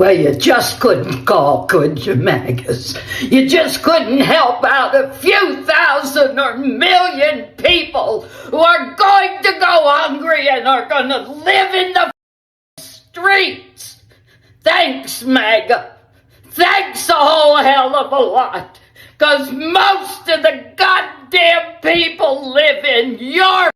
Well, you just couldn't call, could you, MAGAs? You just couldn't help out a few thousand or million people who are going to go hungry and are going to live in the streets. Thanks, MAGA. Thanks a whole hell of a lot. Because most of the goddamn people live in your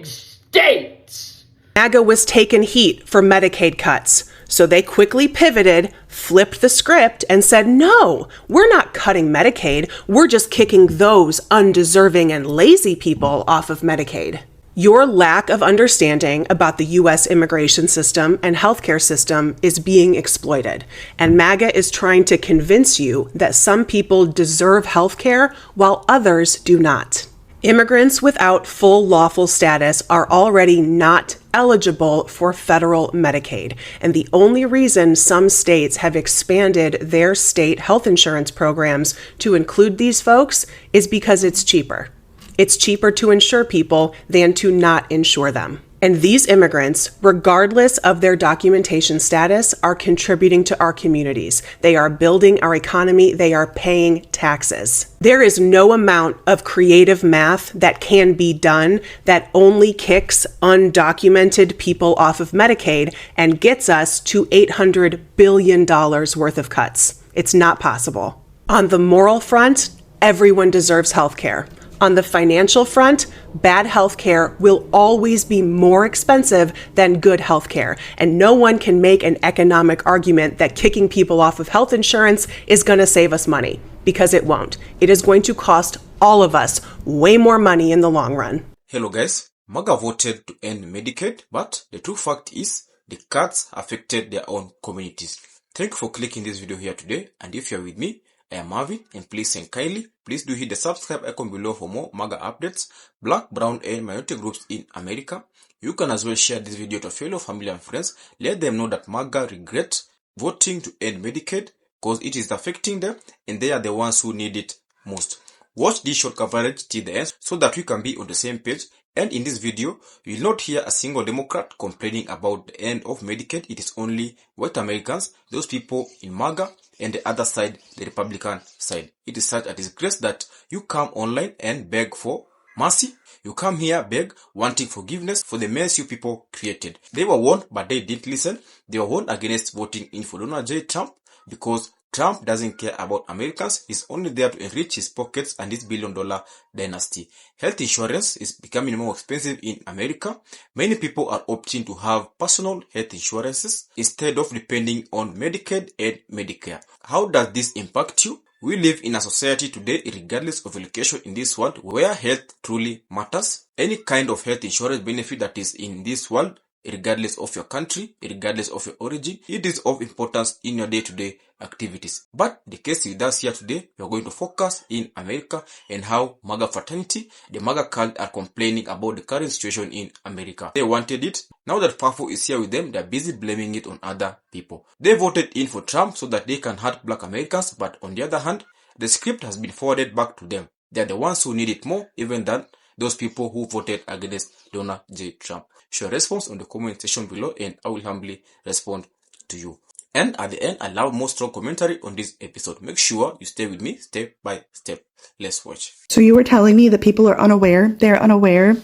states. MAGA was taking heat for Medicaid cuts, so they quickly pivoted, flipped the script, and said, no, we're not cutting Medicaid, we're just kicking those undeserving and lazy people off of Medicaid. Your lack of understanding about the U.S. immigration system and healthcare system is being exploited, and MAGA is trying to convince you that some people deserve healthcare while others do not. Immigrants without full lawful status are already not eligible for federal Medicaid, and the only reason some states have expanded their state health insurance programs to include these folks is because it's cheaper. It's cheaper to insure people than to not insure them. And these immigrants, regardless of their documentation status, are contributing to our communities. They are building our economy. They are paying taxes. There is no amount of creative math that can be done that only kicks undocumented people off of Medicaid and gets us to $800 billion worth of cuts. It's not possible. On the moral front, everyone deserves health care. On the financial front, bad healthcare will always be more expensive than good healthcare, and no one can make an economic argument that kicking people off of health insurance is going to save us money, because it won't. It is going to cost all of us way more money in the long run. Hello guys, MAGA voted to end Medicaid, but the true fact is the cuts affected their own communities. Thank you for clicking this video here today, and if you're with me, I am Marvin, and please and kindly, please do hit the subscribe icon below for more MAGA updates, black, brown, and minority groups in America. You can as well share this video to fellow family and friends. Let them know that MAGA regret voting to end Medicaid because it is affecting them and they are the ones who need it most. Watch this short coverage till the end so that we can be on the same page. And in this video, you will not hear a single Democrat complaining about the end of Medicaid. It is only white Americans, those people in MAGA, and the other side, the Republican side. It is such a disgrace that you come online and beg for mercy. You come here beg, wanting forgiveness for the mess you people created. They were warned, but they didn't listen. They were warned against voting in for Donald J. Trump because Trump doesn't care about Americans. He's only there to enrich his pockets and his billion-dollar dynasty. Health insurance is becoming more expensive in America. Many people are opting to have personal health insurances instead of depending on Medicaid and Medicare. How does this impact you? We live in a society today, regardless of location in this world, where health truly matters. Any kind of health insurance benefit that is in this world, regardless of your country, regardless of your origin, it is of importance in your day-to-day activities. But the case with us here today, we are going to focus in America and how MAGA fraternity, the MAGA cult, are complaining about the current situation in America. They wanted it. Now that powerful is here with them, they are busy blaming it on other people. They voted in for Trump so that they can hurt black Americans, but on the other hand, the script has been forwarded back to them. They are the ones who need it more, even than those people who voted against Donald J. Trump. Show a response on the comment section below and I will humbly respond to you. And at the end, I love more strong commentary on this episode. Make sure you stay with me step by step. Let's watch. So you were telling me that people are unaware, they're unaware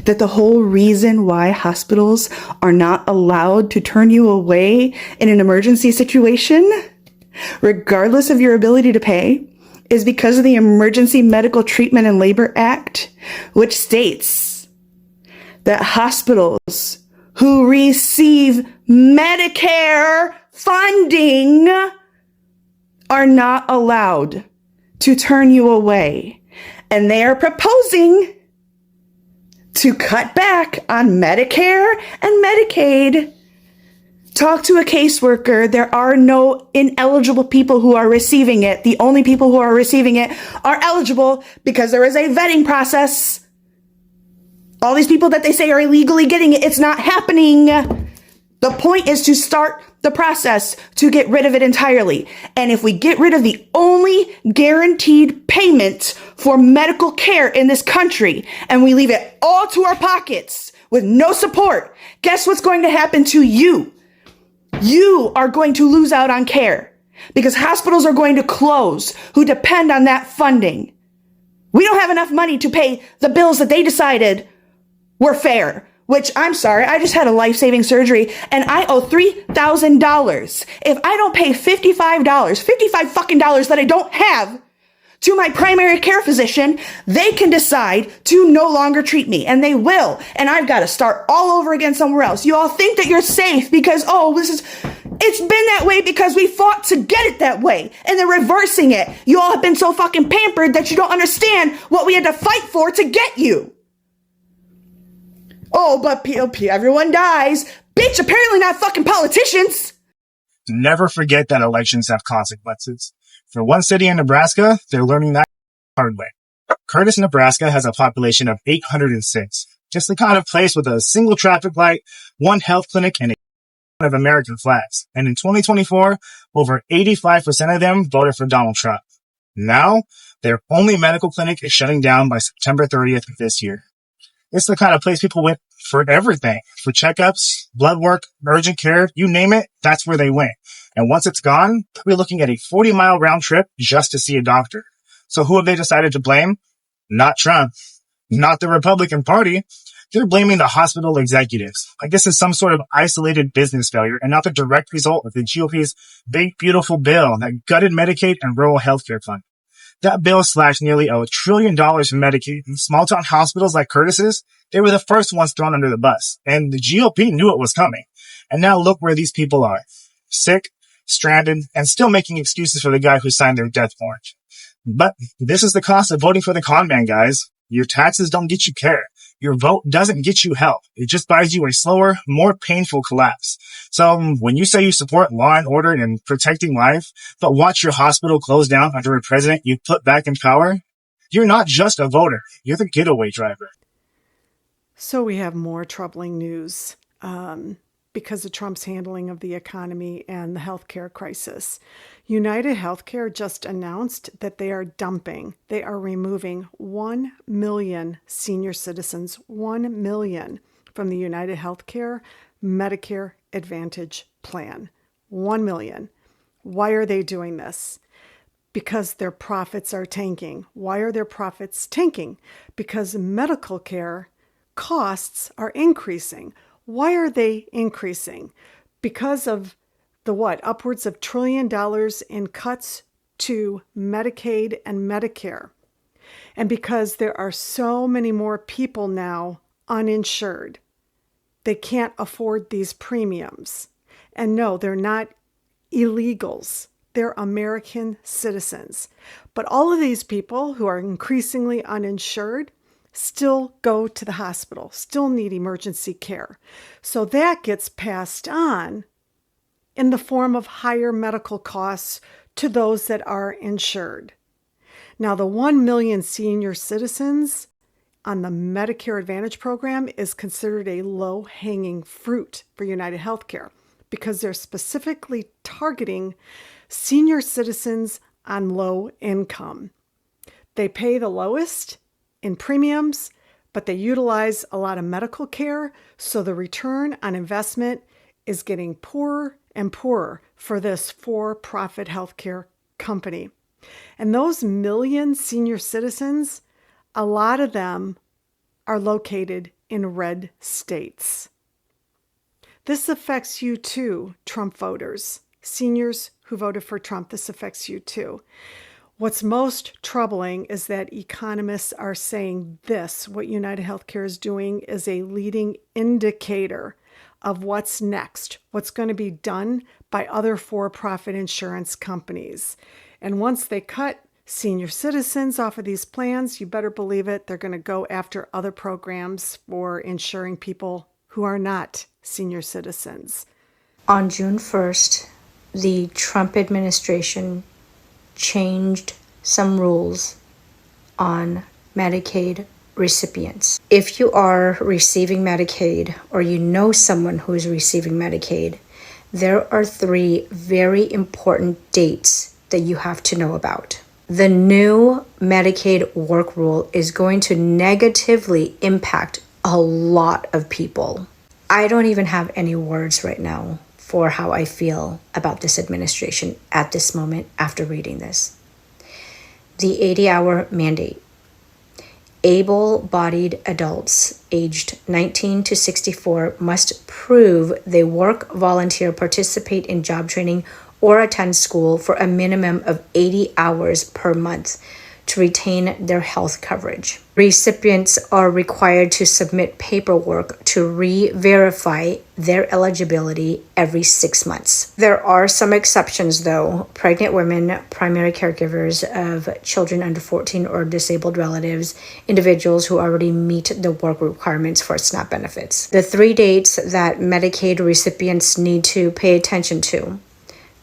that the whole reason why hospitals are not allowed to turn you away in an emergency situation, regardless of your ability to pay, is because of the Emergency Medical Treatment and Labor Act, which states that hospitals who receive Medicare funding are not allowed to turn you away. And they are proposing to cut back on Medicare and Medicaid. Talk to a caseworker. There are no ineligible people who are receiving it. The only people who are receiving it are eligible because there is a vetting process. All these people that they say are illegally getting it, it's not happening. The point is to start the process to get rid of it entirely. And if we get rid of the only guaranteed payment for medical care in this country and we leave it all to our pockets with no support, guess what's going to happen to you? You are going to lose out on care because hospitals are going to close who depend on that funding. We don't have enough money to pay the bills that they decided were fair, which I'm sorry, I just had a life-saving surgery and I owe $3,000. If I don't pay $55 fucking dollars that I don't have to my primary care physician, they can decide to no longer treat me, and they will. And I've got to start all over again somewhere else. You all think that you're safe because, it's been that way because we fought to get it that way, and they're reversing it. You all have been so fucking pampered that you don't understand what we had to fight for to get you. Oh, but POP, everyone dies. Bitch, apparently not fucking politicians. Never forget that elections have consequences. For one city in Nebraska, they're learning that the hard way. Curtis, Nebraska has a population of 806. Just the kind of place with a single traffic light, one health clinic, and a of American flags. And in 2024, over 85% of them voted for Donald Trump. Now, their only medical clinic is shutting down by September 30th of this year. It's the kind of place people went for everything. For checkups, blood work, urgent care, you name it, that's where they went. And once it's gone, we're looking at a 40-mile round trip just to see a doctor. So who have they decided to blame? Not Trump. Not the Republican Party. They're blaming the hospital executives. I guess it's some sort of isolated business failure and not the direct result of the GOP's big, beautiful bill that gutted Medicaid and rural healthcare fund. That bill slashed nearly $1 trillion from Medicaid. And small-town hospitals like Curtis's, they were the first ones thrown under the bus. And the GOP knew it was coming. And now look where these people are. Sick, stranded, and still making excuses for the guy who signed their death warrant. But this is the cost of voting for the con man, guys. Your taxes don't get you care. Your vote doesn't get you help. It just buys you a slower, more painful collapse. So when you say you support law and order and protecting life, but watch your hospital close down under a president you put back in power, you're not just a voter. You're the getaway driver. So we have more troubling news because of Trump's handling of the economy and the healthcare crisis. United Healthcare just announced that they are removing 1 million senior citizens, 1 million from the United Healthcare Medicare Advantage plan. 1 million. Why are they doing this? Because their profits are tanking. Why are their profits tanking? Because medical care costs are increasing. Why are they increasing? Because of the upwards of $1 trillion in cuts to Medicaid and Medicare. And because there are so many more people now uninsured, they can't afford these premiums. And no, they're not illegals. They're American citizens. But all of these people who are increasingly uninsured still go to the hospital, still need emergency care. So that gets passed on in the form of higher medical costs to those that are insured. Now, the 1 million senior citizens on the Medicare Advantage program is considered a low-hanging fruit for United Healthcare because they're specifically targeting senior citizens on low income. They pay the lowest in premiums, but they utilize a lot of medical care, so the return on investment is getting poorer and poorer for this for-profit healthcare company. And those million senior citizens, a lot of them are located in red states. This affects you too, Trump voters. Seniors who voted for Trump, this affects you too. What's most troubling is that economists are saying this, what United Healthcare is doing is a leading indicator of what's next, what's going to be done by other for-profit insurance companies. And once they cut senior citizens off of these plans, you better believe it, they're going to go after other programs for insuring people who are not senior citizens. On June 1st, the Trump administration changed some rules on Medicaid recipients. If you are receiving Medicaid or you know someone who is receiving Medicaid, there are 3 very important dates that you have to know about. The new Medicaid work rule is going to negatively impact a lot of people. I don't even have any words right now for how I feel about this administration at this moment after reading this. The 80-hour mandate. Able-bodied adults aged 19 to 64 must prove they work, volunteer, participate in job training, or attend school for a minimum of 80 hours per month to retain their health coverage. Recipients are required to submit paperwork to re-verify their eligibility every 6 months. There are some exceptions though. Pregnant women, primary caregivers of children under 14 or disabled relatives, individuals who already meet the work requirements for SNAP benefits. The 3 dates that Medicaid recipients need to pay attention to.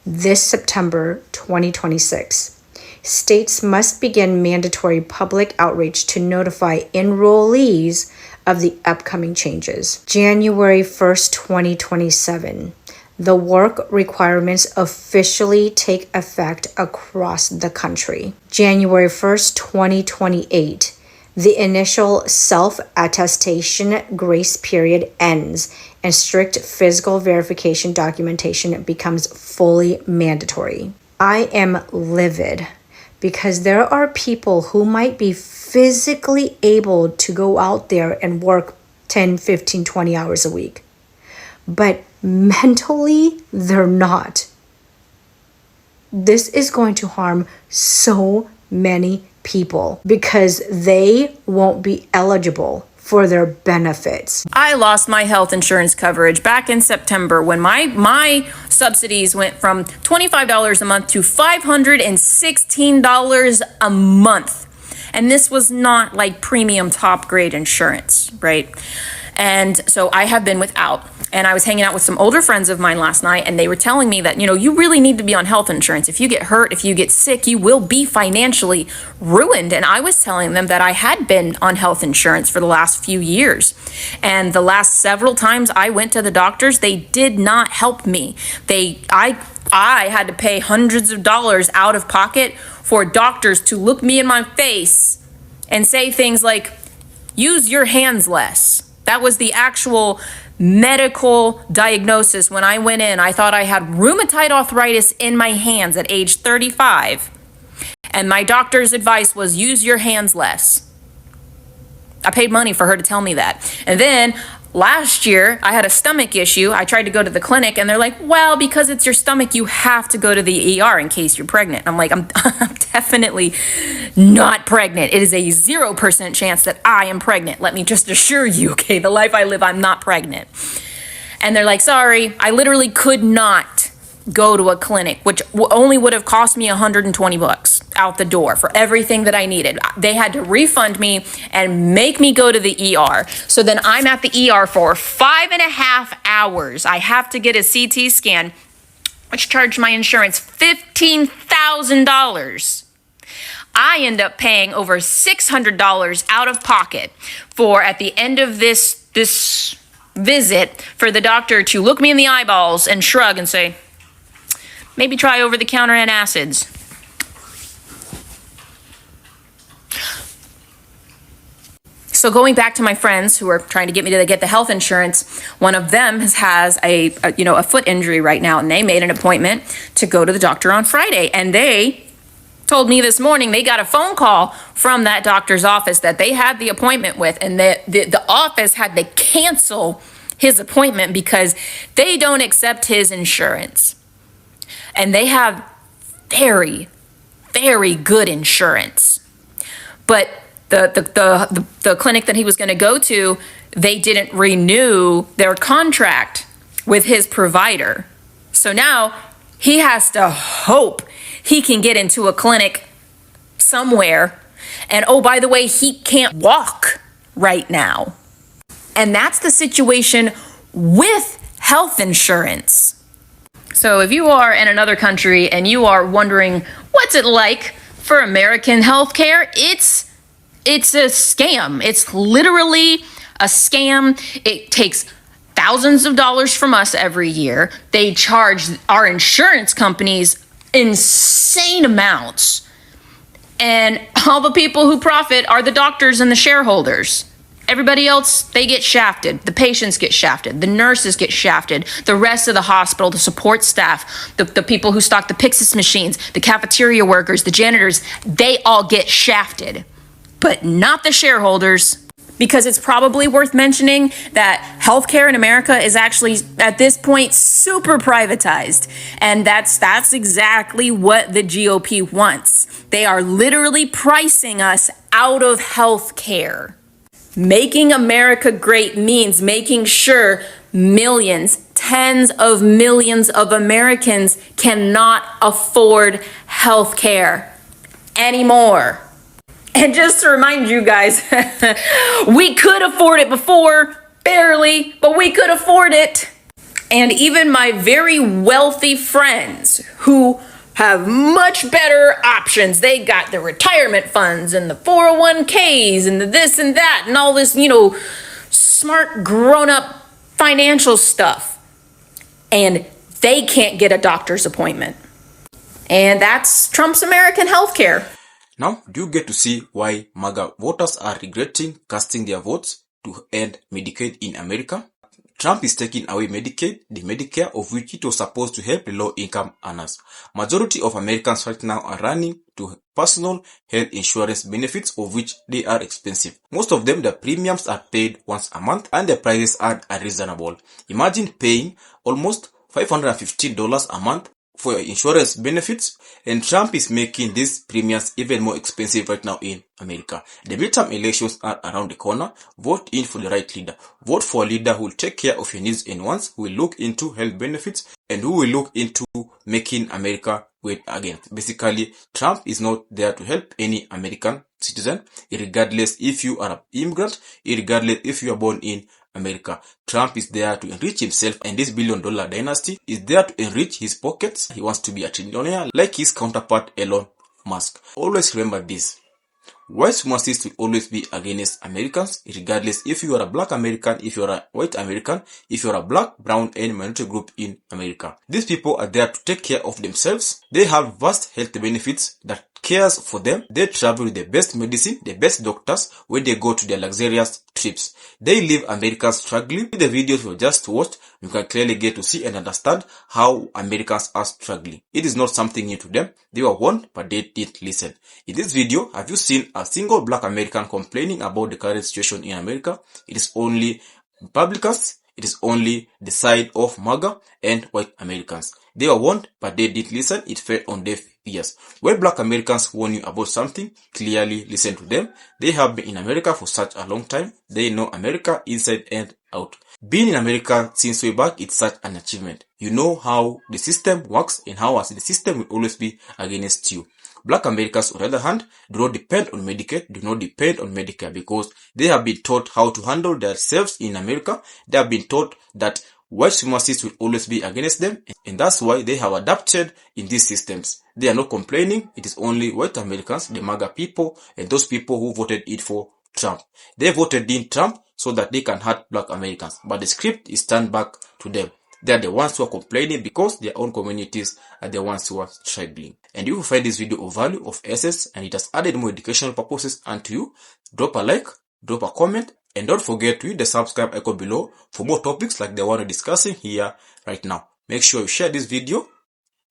This September 2026. States must begin mandatory public outreach to notify enrollees of the upcoming changes. January 1st, 2027. The work requirements officially take effect across the country. January 1st, 2028. The initial self-attestation grace period ends and strict physical verification documentation becomes fully mandatory. I am livid because there are people who might be physically able to go out there and work 10, 15, 20 hours a week, but mentally they're not. This is going to harm so many people because they won't be eligible for their benefits. I lost my health insurance coverage back in September when my subsidies went from $25 a month to $516 a month. And this was not like premium top grade insurance, right? And so I have been without. And I was hanging out with some older friends of mine last night, and they were telling me that, you really need to be on health insurance. If you get hurt, if you get sick, you will be financially ruined. And I was telling them that I had been on health insurance for the last few years. And the last several times I went to the doctors, they did not help me. I had to pay hundreds of dollars out of pocket for doctors to look me in my face and say things like, use your hands less. That was the actual medical diagnosis. When I went in, I thought I had rheumatoid arthritis in my hands at age 35. And my doctor's advice was use your hands less. I paid money for her to tell me that. And then last year, I had a stomach issue. I tried to go to the clinic and they're like, well, because it's your stomach, you have to go to the ER in case you're pregnant. I'm like, I'm definitely not pregnant. It is a 0% chance that I am pregnant. Let me just assure you, okay, the life I live, I'm not pregnant. And they're like, sorry, I literally could not go to a clinic, which only would have cost me $120 out the door for everything that I needed. They had to refund me and make me go to the ER. So then I'm at the ER for 5.5 hours. I have to get a CT scan, which charged my insurance $15,000. I end up paying over $600 out of pocket for, at the end of this visit, for the doctor to look me in the eyeballs and shrug and say, maybe try over-the-counter antacids. So going back to my friends who are trying to get me to get the health insurance, one of them has a foot injury right now, and they made an appointment to go to the doctor on Friday. And they told me this morning they got a phone call from that doctor's office that they had the appointment with, and the office had to cancel his appointment because they don't accept his insurance. And they have very, very good insurance. But the clinic that he was going to go to, they didn't renew their contract with his provider. So now he has to hope he can get into a clinic somewhere. And oh, by the way, he can't walk right now. And that's the situation with health insurance. So if you are in another country and you are wondering what's it like for American healthcare, it's a scam. It's literally a scam. It takes thousands of dollars from us every year. They charge our insurance companies insane amounts. And all the people who profit are the doctors and the shareholders. Everybody else, they get shafted. The patients get shafted. The nurses get shafted. The rest of the hospital, the support staff, the people who stock the Pyxis machines, the cafeteria workers, the janitors, they all get shafted. But not the shareholders. Because it's probably worth mentioning that healthcare in America is actually, at this point, super privatized. And that's exactly what the GOP wants. They are literally pricing us out of healthcare. Making America great means making sure millions, tens of millions of Americans cannot afford healthcare anymore. And just to remind you guys, we could afford it before, barely, but we could afford it. And even my very wealthy friends who have much better options, they got the retirement funds and the 401ks and the this and that and all this, smart grown-up financial stuff. And they can't get a doctor's appointment. And that's Trump's American healthcare. Now, do you get to see why MAGA voters are regretting casting their votes to end Medicaid in America? Trump is taking away Medicaid, the Medicare of which it was supposed to help the low-income earners. Majority of Americans right now are running to personal health insurance benefits of which they are expensive. Most of them, the premiums are paid once a month and the prices are unreasonable. Imagine paying almost $515 a month for your insurance benefits, and Trump is making these premiums even more expensive right now in America. The midterm elections are around the corner. Vote in for the right leader. Vote for a leader who will take care of your needs and wants, who will look into health benefits, and who will look into making America great again. Basically, Trump is not there to help any American citizen, regardless if you are an immigrant, regardless if you are born in America. Trump is there to enrich himself, and this billion-dollar dynasty is there to enrich his pockets. He wants to be a trillionaire like his counterpart Elon Musk. Always remember this. White supremacists will always be against Americans, regardless if you are a black American, if you are a white American, if you are a black, brown, and minority group in America. These people are there to take care of themselves. They have vast health benefits that cares for them. They travel with the best medicine, the best doctors when they go to their luxurious trips. They leave Americans struggling. In the videos we just watched, you can clearly get to see and understand how Americans are struggling. It is not something new to them. They were warned, but they didn't listen. In this video, have you seen a single black American complaining about the current situation in America? It is only Republicans. It is only the side of MAGA and white Americans. They were warned, but they didn't listen. It fell on deaf ears. When black Americans warn you about something, clearly listen to them. They have been in America for such a long time. They know America inside and out. Being in America since way back, it's such an achievement. You know how the system works and how the system will always be against you. Black Americans, on the other hand, do not depend on Medicaid, do not depend on Medicare, because they have been taught how to handle themselves in America. They have been taught that white supremacists will always be against them, and that's why they have adapted in these systems. They are not complaining. It is only white Americans, the MAGA people, and those people who voted it for Trump. They voted in Trump so that they can hurt black Americans, but the script is turned back to them. They are the ones who are complaining because their own communities are the ones who are struggling. And if you find this video of value, of essence, and it has added more educational purposes unto you, drop a like, drop a comment, and don't forget to hit the subscribe icon below for more topics like the one we're discussing here right now. Make sure you share this video,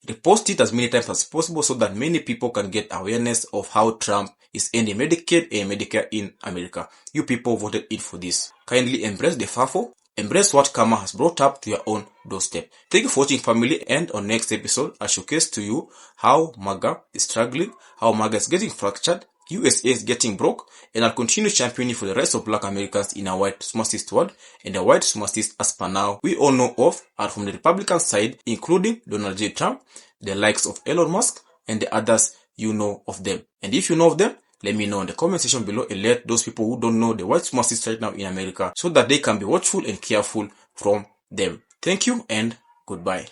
repost it as many times as possible so that many people can get awareness of how Trump is ending Medicaid and Medicare in America. You people voted in for this. Kindly embrace the FAFO. Embrace what karma has brought up to your own doorstep. Thank you for watching, family, and on next episode, I showcase to you how MAGA is struggling, how MAGA is getting fractured, USA is getting broke, and I'll continue championing for the rest of black Americans in a white supremacist world, and the white supremacists as per now we all know of are from the Republican side, including Donald J. Trump, the likes of Elon Musk, and the others you know of them. And if you know of them, let me know in the comment section below and let those people who don't know the white supremacists right now in America so that they can be watchful and careful from them. Thank you and goodbye.